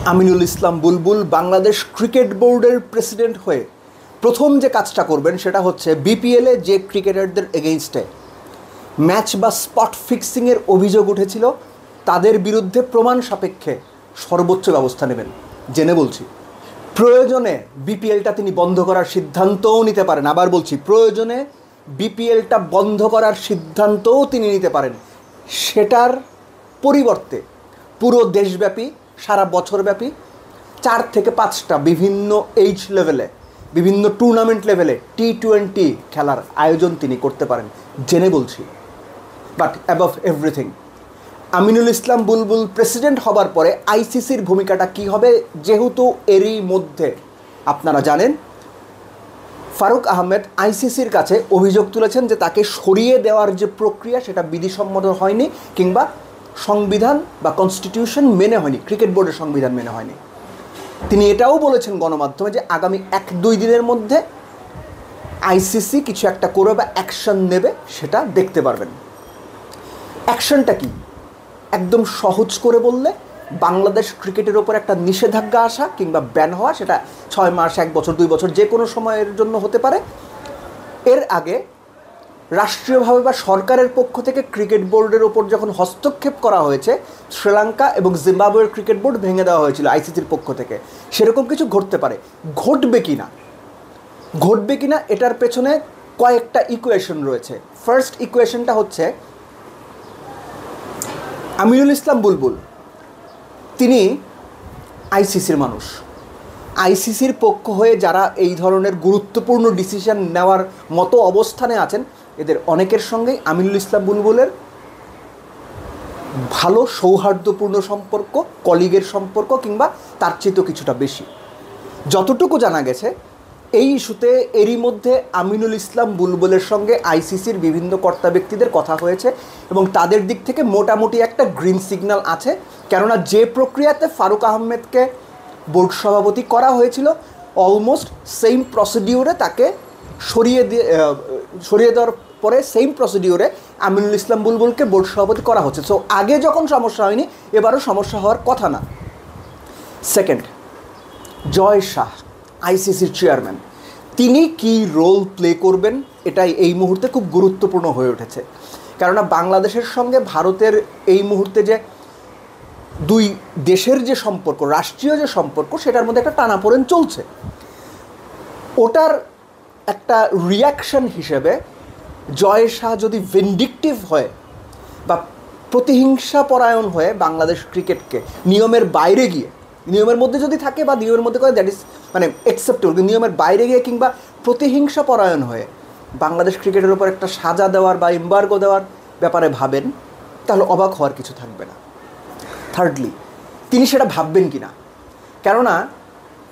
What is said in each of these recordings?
আমিনুল ইসলাম বুলবুল Bangladesh cricket বোর্ডের president হয়ে প্রথম যে কাজটা করবেন সেটা হচ্ছে বিপিএলে যে ক্রিকেটারদের এগেইনস্টে ম্যাচ বা স্পট ফিক্সিংয়ের অভিযোগ উঠেছিল তাদের বিরুদ্ধে প্রমাণ সাপেক্ষে সর্বোচ্চ ব্যবস্থা নেবেন। জেনে বলছি, প্রয়োজনে বিপিএলটা তিনি বন্ধ করার সিদ্ধান্তও নিতে পারেন। আবার বলছি, প্রয়োজনে বিপিএলটা বন্ধ করার সিদ্ধান্তও তিনি নিতে পারেন। সেটার পরিবর্তে পুরো দেশব্যাপী সারা বছরব্যাপী 4 থেকে 5টা বিভিন্ন এইজ লেভেলে বিভিন্ন টুর্নামেন্ট লেভেলে T20 খেলার আয়োজন তিনি করতে পারেন। জেনে বলছি, but above everything, Aminul Islam Bulbul president হবার পরে আইসিসির ভূমিকাটা কী হবে, যেহেতু এরই মধ্যে আপনারা জানেন ফারুক আহমেদ আইসিসির কাছে অভিযোগ তুলেছেন যে তাকে সরিয়ে দেওয়ার যে প্রক্রিয়া সেটা বিধিসম্মত হয়নি, কিংবা সংবিধান বা কনস্টিটিউশন মেনে হয়নি, ক্রিকেট বোর্ডের সংবিধান মেনে হয়নি। তিনি এটাও বলেছেন গণমাধ্যমে যে আগামী 1-2 দিনের মধ্যে আইসিসি কিছু একটা করবে বা অ্যাকশন নেবে, সেটা দেখতে পারবেন। অ্যাকশনটা কি? একদম সহজ করে বললে, বাংলাদেশ ক্রিকেটের ওপর একটা নিষেধাজ্ঞা আসা কিংবা ব্যান হওয়া, সেটা 6 মাস, 1 বছর, 2 বছর, যে কোনো সময়ের জন্য হতে পারে। এর আগে রাষ্ট্রীয়ভাবে বা সরকারের পক্ষ থেকে ক্রিকেট বোর্ডের ওপর যখন হস্তক্ষেপ করা হয়েছে, শ্রীলঙ্কা এবং জিম্বাবুয়ের ক্রিকেট বোর্ড ভেঙে দেওয়া হয়েছিল আইসিসির পক্ষ থেকে। সেরকম কিছু ঘটতে পারে। ঘটবে কি না এটার পেছনে কয়েকটা ইকুয়েশন রয়েছে। ফার্স্ট ইকুয়েশনটা হচ্ছে, আমিনুল ইসলাম বুলবুল তিনি আইসিসির মানুষ। আইসিসির পক্ষ হয়ে যারা এই ধরনের গুরুত্বপূর্ণ ডিসিশন নেওয়ার মতো অবস্থানে আছেন, এদের অনেকের সঙ্গেই আমিনুল ইসলাম বুলবুলের ভালো সৌহার্দ্যপূর্ণ সম্পর্ক, কলিগের সম্পর্ক, কিংবা তার চেয়েও কিছুটা বেশি। যতটুকু জানা গেছে, এই ইস্যুতে এরই মধ্যে আমিনুল ইসলাম বুলবুলের সঙ্গে আইসিসির বিভিন্ন কর্তা ব্যক্তিদের কথা হয়েছে এবং তাদের দিক থেকে মোটামুটি একটা গ্রিন সিগন্যাল আছে। কেননা যে প্রক্রিয়াতে ফারুক আহমেদকে বোর্ড সভাপতি করা হয়েছিল, অলমোস্ট সেম প্রসিডিউরে তাকে সরিয়ে দেওয়ার পরে সেম প্রসিডিউরে আমিনুল ইসলাম বুলবুলকে বোর্ড সভাপতি করা হচ্ছে। সো আগে যখন সমস্যা হয়নি, এবারও সমস্যা হওয়ার কথা না। সেকেন্ড, জয় শাহ আইসিসির চেয়ারম্যান, তিনি কি রোল প্লে করবেন, এটাই এই মুহূর্তে খুব গুরুত্বপূর্ণ হয়ে উঠেছে। কেননা বাংলাদেশের সঙ্গে ভারতের এই মুহূর্তে যে দুই দেশের যে সম্পর্ক, রাষ্ট্রীয় যে সম্পর্ক, সেটার মধ্যে একটা টানাপোড়েন চলছে। ওটার একটা রিয়াকশন হিসেবে জয় শাহ যদি ভিন্ডিকটিভ হয় বা প্রতিহিংসা পরায়ণ হয়ে বাংলাদেশ ক্রিকেটকে নিয়মের বাইরে গিয়ে, নিয়মের মধ্যে যদি থাকে বা নিয়মের মধ্যে করে, দ্যাট ইজ মানে অ্যাকসেপ্টেবল, নিয়মের বাইরে গিয়ে কিংবা প্রতিহিংসা পরায়ণ হয়ে বাংলাদেশ ক্রিকেটের উপর একটা সাজা দেওয়ার বা এম্বার্গো দেওয়ার ব্যাপারে ভাবেন, তাহলে অবাক হওয়ার কিছু থাকবে না। থার্ডলি, তিনি সেটা ভাববেন কি না, কেননা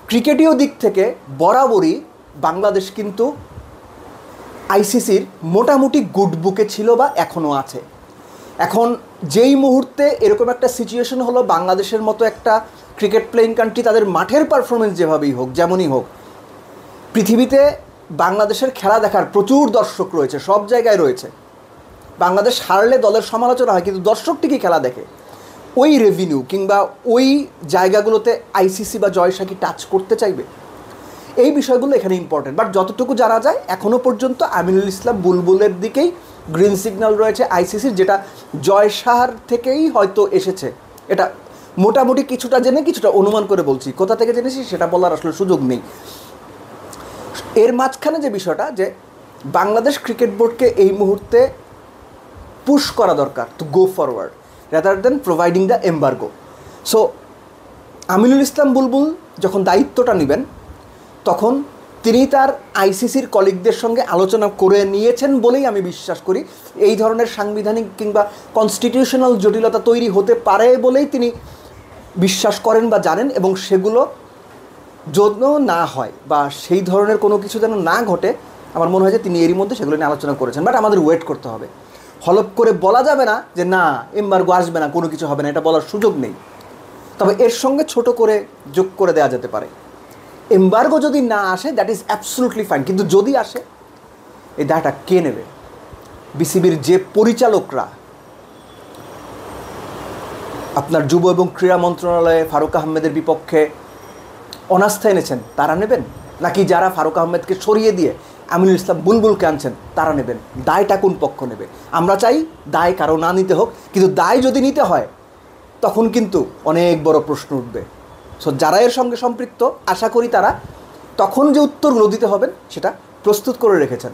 ক্রিকেটীয় দিক থেকে বরাবরই বাংলাদেশ কিন্তু আইসিসির মোটামুটি গুড বুকে ছিল বা এখনও আছে। এখন যেই মুহূর্তে এরকম একটা সিচুয়েশন হলো, বাংলাদেশের মতো একটা ক্রিকেট প্লেয়িং কান্ট্রি, তাদের মাঠের পারফরমেন্স যেভাবেই হোক, যেমনই হোক, পৃথিবীতে বাংলাদেশের খেলা দেখার প্রচুর দর্শক রয়েছে, সব জায়গায় রয়েছে। বাংলাদেশ হারলে দলের সমালোচনা হয়, কিন্তু দর্শক ঠিকই খেলা দেখে। ওই রেভিনিউ কিংবা ওই জায়গাগুলোতে আইসিসি বা জয় শাহ কি টাচ করতে চাইবে? এই বিষয়গুলো এখানে ইম্পর্টেন্ট। বাট যতটুকু জানা যায়, এখনও পর্যন্ত আমিনুল ইসলাম বুলবুলের দিকেই গ্রিন সিগন্যাল রয়েছে আইসিসির, যেটা জয় শাহর থেকেই হয়তো এসেছে। এটা মোটামুটি কিছুটা জেনে কিছুটা অনুমান করে বলছি, কোথা থেকে জেনেছি সেটা বলার আসলে সুযোগ নেই। এর মাঝখানে যে বিষয়টা, যে বাংলাদেশ ক্রিকেট বোর্ডকে এই মুহূর্তে পুশ করা দরকার to go forward rather than providing the embargo. So Aminul Islam Bulbul যখন দায়িত্বটা নেবেন, তখন তিনি তার আইসিসির কলিগদের সঙ্গে আলোচনা করে নিয়েছেন বলেই আমি বিশ্বাস করি। এই ধরনের সাংবিধানিক কিংবা কনস্টিটিউশনাল জটিলতা তৈরি হতে পারে বলেই তিনি বিশ্বাস করেন বা জানেন, এবং সেগুলো যেন না হয় বা সেই ধরনের কোনো কিছু যেন না ঘটে, আমার মনে হয় যে তিনি এরই মধ্যে সেগুলো নিয়ে আলোচনা করেছেন। বাট আমাদের ওয়েট করতে হবে। হলপ করে বলা যাবে না যে না, এম্বার্গো আসবে না, কোনো কিছু হবে না, এটা বলার সুযোগ নেই। তবে এর সঙ্গে ছোট করে যোগ করে দেওয়া যেতে পারে, এম্বার্গো যদি না আসে দ্যাট ইজ অ্যাবসলুটলি ফাইন, কিন্তু যদি আসে, এই দায়টা কে নেবে? বিসিবির যে পরিচালকরা আপনার যুব এবং ক্রীড়া মন্ত্রণালয়ে ফারুক আহমেদের বিপক্ষে অনাস্থা এনেছেন তারা নেবেন, নাকি যারা ফারুক আহমেদকে সরিয়ে দিয়ে আমিনুল ইসলাম বুলবুলকে আনছেন তারা নেবেন? দায়টা কোন পক্ষ নেবে? আমরা চাই দায় কারো না নিতে হোক, কিন্তু দায় যদি নিতে হয় তখন কিন্তু অনেক বড় প্রশ্ন উঠবে। সো যারা এর সঙ্গে সম্পৃক্ত, আশা করি তারা তখন যে উত্তরগুলো দিতে হবেন সেটা প্রস্তুত করে রেখেছেন।